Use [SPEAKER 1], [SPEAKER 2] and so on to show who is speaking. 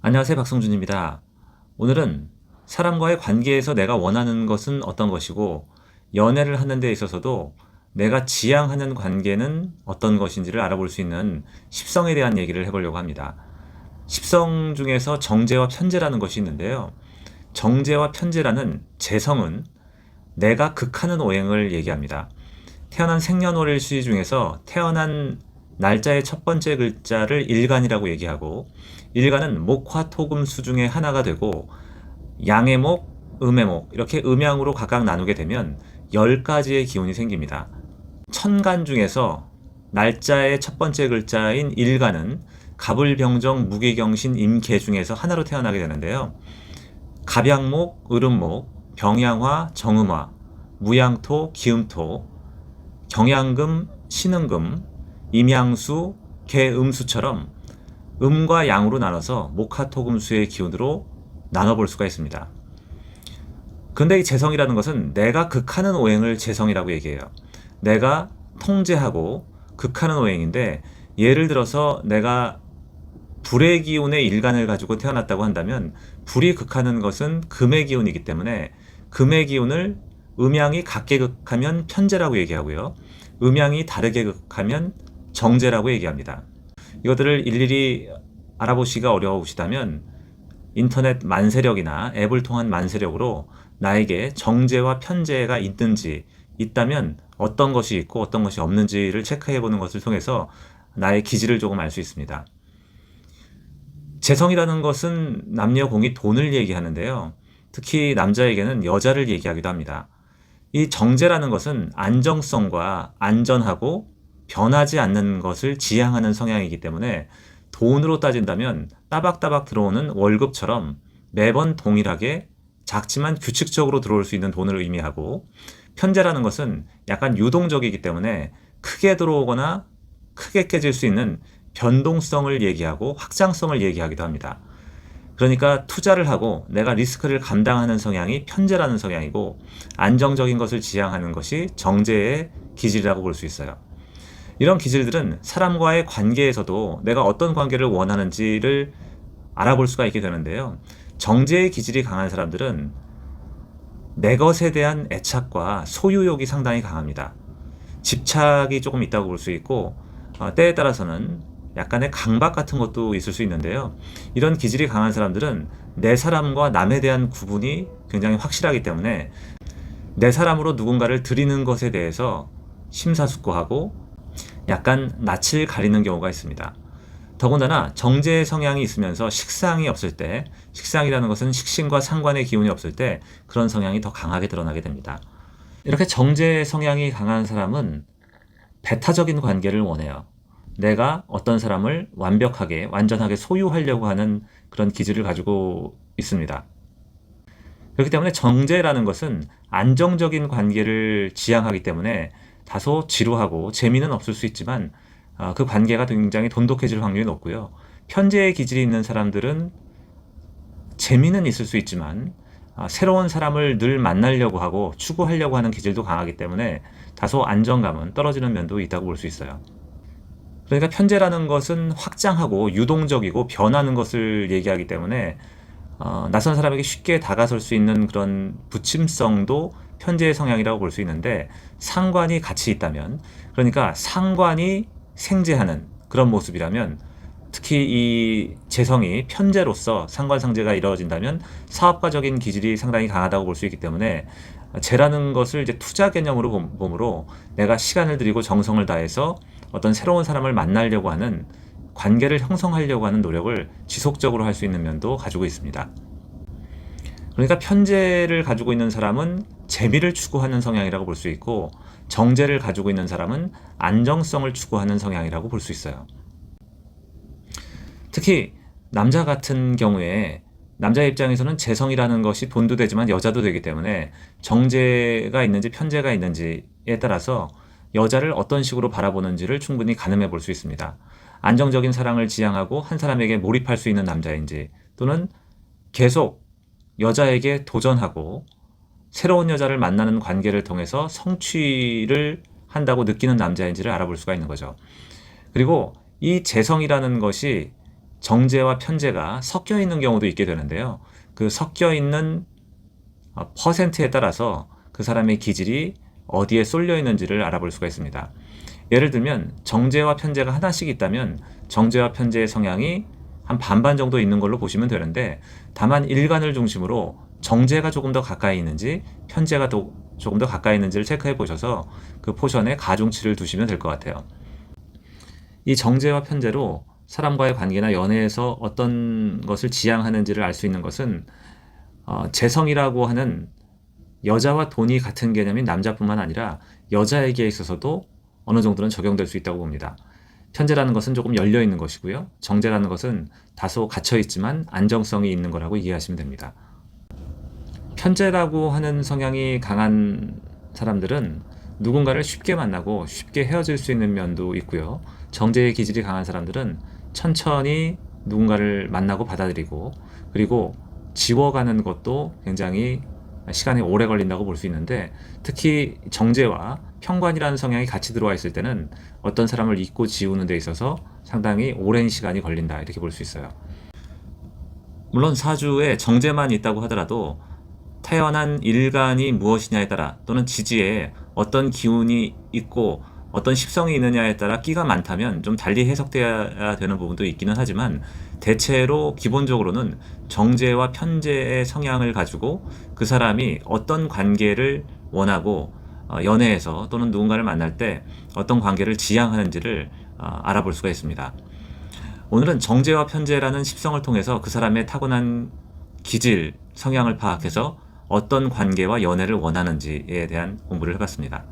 [SPEAKER 1] 안녕하세요, 박성준입니다. 오늘은 사람과의 관계에서 내가 원하는 것은 어떤 것이고, 연애를 하는 데 있어서도 내가 지향하는 관계는 어떤 것인지를 알아볼 수 있는 십성에 대한 얘기를 해보려고 합니다. 십성 중에서 정제와 편제라는 것이 있는데요. 정제와 편제라는 제성은 내가 극하는 오행을 얘기합니다. 태어난 생년월일시 중에서 태어난 날짜의 첫 번째 글자를 일간이라고 얘기하고, 일간은 목화토금수 중에 하나가 되고, 양의 목, 음의 목 이렇게 음양으로 각각 나누게 되면 10가지의 기운이 생깁니다. 천간 중에서 날짜의 첫 번째 글자인 일간은 갑을병정 무기경신 임계 중에서 하나로 태어나게 되는데요. 갑양목, 을음목, 병양화, 정음화, 무양토, 기음토, 경양금, 신흥금, 임양수, 개음수처럼 음과 양으로 나눠서 목화토금수의 기운으로 나눠볼 수가 있습니다. 근데 이 재성이라는 것은 내가 극하는 오행을 재성이라고 얘기해요. 내가 통제하고 극하는 오행인데, 예를 들어서 내가 불의 기운의 일간을 가지고 태어났다고 한다면, 불이 극하는 것은 금의 기운이기 때문에 금의 기운을 음양이 같게 극하면 편제라고 얘기하고요. 음양이 다르게 극하면 정제라고 얘기합니다. 이것들을 일일이 알아보시기가 어려우시다면 인터넷 만세력이나 앱을 통한 만세력으로 나에게 정제와 편제가 있는지, 있다면 어떤 것이 있고 어떤 것이 없는지를 체크해 보는 것을 통해서 나의 기질을 조금 알 수 있습니다. 재성이라는 것은 남녀 공이 돈을 얘기하는데요. 특히 남자에게는 여자를 얘기하기도 합니다. 이 정제라는 것은 안정성과 안전하고 변하지 않는 것을 지향하는 성향이기 때문에, 돈으로 따진다면 따박따박 들어오는 월급처럼 매번 동일하게 작지만 규칙적으로 들어올 수 있는 돈을 의미하고, 편제라는 것은 약간 유동적이기 때문에 크게 들어오거나 크게 깨질 수 있는 변동성을 얘기하고 확장성을 얘기하기도 합니다. 그러니까 투자를 하고 내가 리스크를 감당하는 성향이 편제라는 성향이고, 안정적인 것을 지향하는 것이 정제의 기질이라고 볼 수 있어요. 이런 기질들은 사람과의 관계에서도 내가 어떤 관계를 원하는지를 알아볼 수가 있게 되는데요. 정제의 기질이 강한 사람들은 내 것에 대한 애착과 소유욕이 상당히 강합니다. 집착이 조금 있다고 볼 수 있고, 때에 따라서는 약간의 강박 같은 것도 있을 수 있는데요. 이런 기질이 강한 사람들은 내 사람과 남에 대한 구분이 굉장히 확실하기 때문에 내 사람으로 누군가를 들이는 것에 대해서 심사숙고하고 약간 낯을 가리는 경우가 있습니다. 더군다나 정제 성향이 있으면서 식상이 없을 때, 식상이라는 것은 식신과 상관의 기운이 없을 때 그런 성향이 더 강하게 드러나게 됩니다. 이렇게 정제 성향이 강한 사람은 배타적인 관계를 원해요. 내가 어떤 사람을 완벽하게, 완전하게 소유하려고 하는 그런 기질을 가지고 있습니다. 그렇기 때문에 정제라는 것은 안정적인 관계를 지향하기 때문에 다소 지루하고 재미는 없을 수 있지만, 그 관계가 굉장히 돈독해질 확률이 높고요. 편제의 기질이 있는 사람들은 재미는 있을 수 있지만 새로운 사람을 늘 만나려고 하고 추구하려고 하는 기질도 강하기 때문에 다소 안정감은 떨어지는 면도 있다고 볼 수 있어요. 그러니까 편제라는 것은 확장하고 유동적이고 변하는 것을 얘기하기 때문에 낯선 사람에게 쉽게 다가설 수 있는 그런 부침성도 편제의 성향이라고 볼 수 있는데, 상관이 같이 있다면, 그러니까 상관이 생제하는 그런 모습이라면, 특히 이 재성이 편제로서 상관상제가 이루어진다면 사업가적인 기질이 상당히 강하다고 볼 수 있기 때문에, 재라는 것을 이제 투자 개념으로 봄으로 내가 시간을 들이고 정성을 다해서 어떤 새로운 사람을 만나려고 하는, 관계를 형성하려고 하는 노력을 지속적으로 할 수 있는 면도 가지고 있습니다. 그러니까 편제를 가지고 있는 사람은 재미를 추구하는 성향이라고 볼 수 있고, 정제를 가지고 있는 사람은 안정성을 추구하는 성향이라고 볼 수 있어요. 특히 남자 같은 경우에, 남자 입장에서는 재성이라는 것이 돈도 되지만 여자도 되기 때문에 정제가 있는지 편제가 있는지에 따라서 여자를 어떤 식으로 바라보는지를 충분히 가늠해 볼 수 있습니다. 안정적인 사랑을 지향하고 한 사람에게 몰입할 수 있는 남자인지, 또는 계속 여자에게 도전하고 새로운 여자를 만나는 관계를 통해서 성취를 한다고 느끼는 남자인지를 알아볼 수가 있는 거죠. 그리고 이 재성이라는 것이 정제와 편제가 섞여 있는 경우도 있게 되는데요. 그 섞여 있는 퍼센트에 따라서 그 사람의 기질이 어디에 쏠려 있는지를 알아볼 수가 있습니다. 예를 들면 정제와 편제가 하나씩 있다면 정제와 편제의 성향이 한 반반 정도 있는 걸로 보시면 되는데, 다만 일간을 중심으로 정제가 조금 더 가까이 있는지 편제가 조금 더 가까이 있는지를 체크해 보셔서 그 포션에 가중치를 두시면 될 것 같아요. 이 정제와 편제로 사람과의 관계나 연애에서 어떤 것을 지향하는지를 알 수 있는 것은 재성이라고 하는 여자와 돈이 같은 개념인 남자뿐만 아니라 여자에게 있어서도 어느 정도는 적용될 수 있다고 봅니다. 편제라는 것은 조금 열려 있는 것이고요. 정제라는 것은 다소 갇혀 있지만 안정성이 있는 거라고 이해하시면 됩니다. 편제라고 하는 성향이 강한 사람들은 누군가를 쉽게 만나고 쉽게 헤어질 수 있는 면도 있고요. 정제의 기질이 강한 사람들은 천천히 누군가를 만나고 받아들이고, 그리고 지워가는 것도 굉장히 시간이 오래 걸린다고 볼 수 있는데, 특히 정제와 편관이라는 성향이 같이 들어와 있을 때는 어떤 사람을 잊고 지우는 데 있어서 상당히 오랜 시간이 걸린다, 이렇게 볼 수 있어요. 물론 사주에 정제만 있다고 하더라도 태어난 일간이 무엇이냐에 따라, 또는 지지에 어떤 기운이 있고 어떤 십성이 있느냐에 따라 끼가 많다면 좀 달리 해석돼야 되는 부분도 있기는 하지만, 대체로 기본적으로는 정제와 편제의 성향을 가지고 그 사람이 어떤 관계를 원하고 연애에서 또는 누군가를 만날 때 어떤 관계를 지향하는지를 알아볼 수가 있습니다. 오늘은 정제와 편제라는 십성을 통해서 그 사람의 타고난 기질, 성향을 파악해서 어떤 관계와 연애를 원하는지에 대한 공부를 해봤습니다.